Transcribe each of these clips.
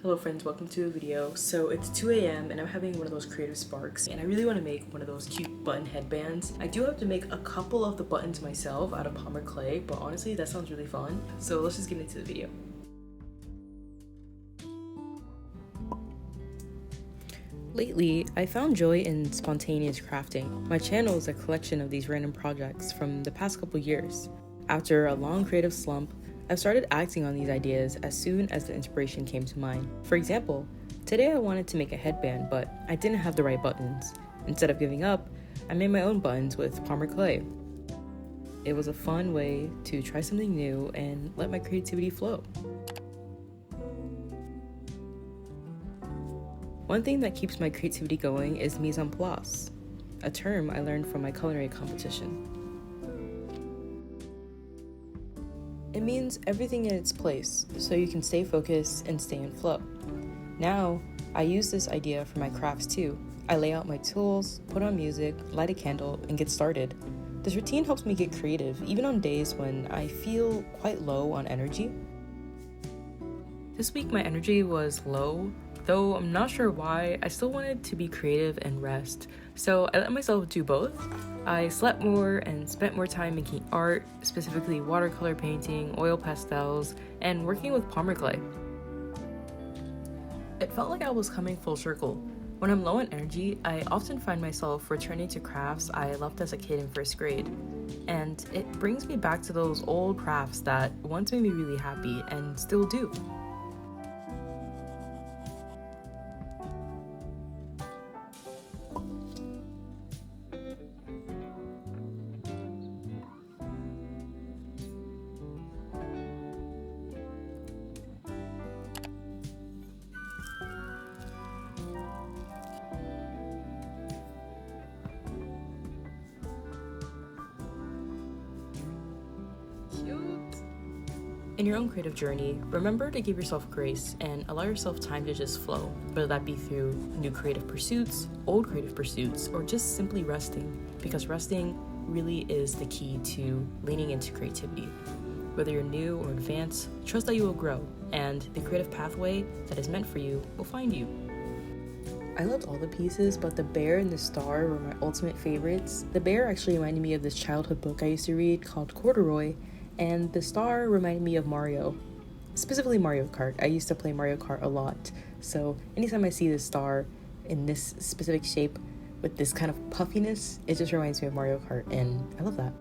Hello friends, welcome to a video. So it's 2 a.m. and I'm having one of those creative sparks and I really want to make one of those cute button headbands. I do have to make a couple of the buttons myself out of polymer clay, but honestly that sounds really fun. So let's just get into the video. Lately, I found joy in spontaneous crafting. My channel is a collection of these random projects from the past couple years. After a long creative slump, I've started acting on these ideas as soon as the inspiration came to mind. For example, today I wanted to make a headband, but I didn't have the right buttons. Instead of giving up, I made my own buttons with polymer clay. It was a fun way to try something new and let my creativity flow. One thing that keeps my creativity going is mise en place, a term I learned from my culinary competition. It means everything in its place, so you can stay focused and stay in flow. Now, I use this idea for my crafts too. I lay out my tools, put on music, light a candle, and get started. This routine helps me get creative, even on days when I feel quite low on energy. This week my energy was low, though I'm not sure why. I still wanted to be creative and rest, so I let myself do both. I slept more and spent more time making art, specifically watercolor painting, oil pastels, and working with polymer clay. It felt like I was coming full circle. When I'm low on energy, I often find myself returning to crafts I left as a kid in first grade. And it brings me back to those old crafts that once made me really happy and still do. In your own creative journey, remember to give yourself grace and allow yourself time to just flow, whether that be through new creative pursuits, old creative pursuits, or just simply resting, because resting really is the key to leaning into creativity. Whether you're new or advanced, trust that you will grow, and the creative pathway that is meant for you will find you. I loved all the pieces, but the bear and the star were my ultimate favorites. The bear actually reminded me of this childhood book I used to read called Corduroy, and the star reminded me of Mario, specifically Mario Kart. I used to play Mario Kart a lot, so anytime I see this star in this specific shape with this kind of puffiness, it just reminds me of Mario Kart, and I love that.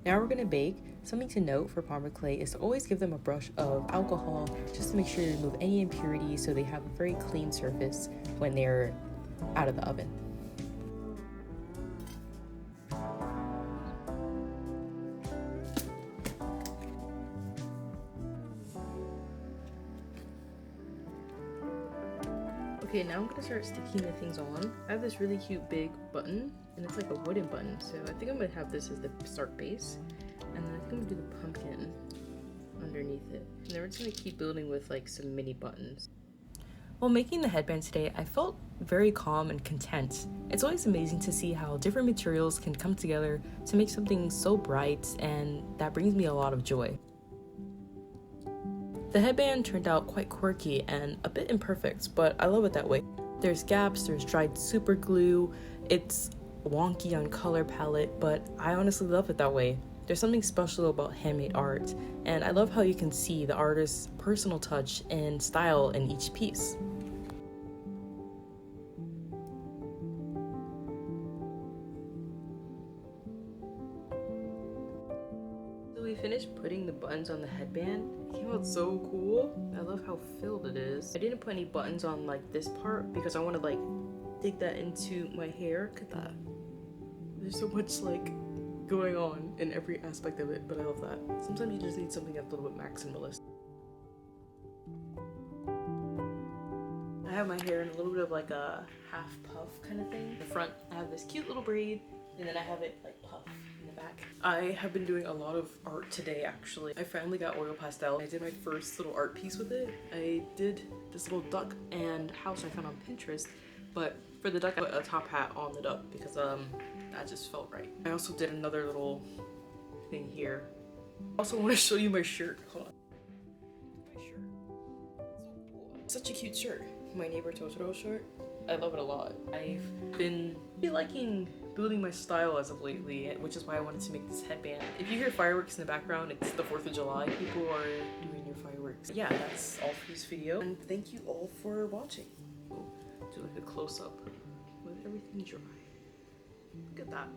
Now we're gonna bake. Something to note for polymer clay is to always give them a brush of alcohol just to make sure to remove any impurities so they have a very clean surface when they're out of the oven. Okay, now I'm gonna start sticking the things on. I have this really cute big button, and it's like a wooden button, so I think I'm gonna have this as the start base, and then I think I'm gonna do the pumpkin underneath it. And then we're just gonna keep building with like some mini buttons. While making the headband today, I felt very calm and content. It's always amazing to see how different materials can come together to make something so bright, and that brings me a lot of joy. The headband turned out quite quirky and a bit imperfect, but I love it that way. There's gaps, there's dried super glue, it's wonky on color palette, but I honestly love it that way. There's something special about handmade art, and I love how you can see the artist's personal touch and style in each piece. We finished putting the buttons on the headband. It came out so cool. I love how filled it is. I didn't put any buttons on like this part because I want to like dig that into my hair. Look at that. There's so much like going on in every aspect of it, but I love that. Sometimes you just need something that's a little bit maximalist. I have my hair in a little bit of like a half puff kind of thing. In the front, I have this cute little braid, and then I have it like puff in the back. I have been doing a lot of art today actually. I finally got oil pastel. I did my first little art piece with it. I did this little duck and house I found on Pinterest, but for the duck I put a top hat on the duck because that just felt right. I also did another little thing here. I also want to show you my shirt. Hold on. My shirt. It's so cool. Such a cute shirt. My neighbor Totoro shirt. I love it a lot. I've been liking building my style as of lately, which is why I wanted to make this headband. If you hear fireworks in the background, it's the 4th of July. People are doing your fireworks. Yeah, that's all for this video. And thank you all for watching. We'll do like a close-up with everything dry. Look at that.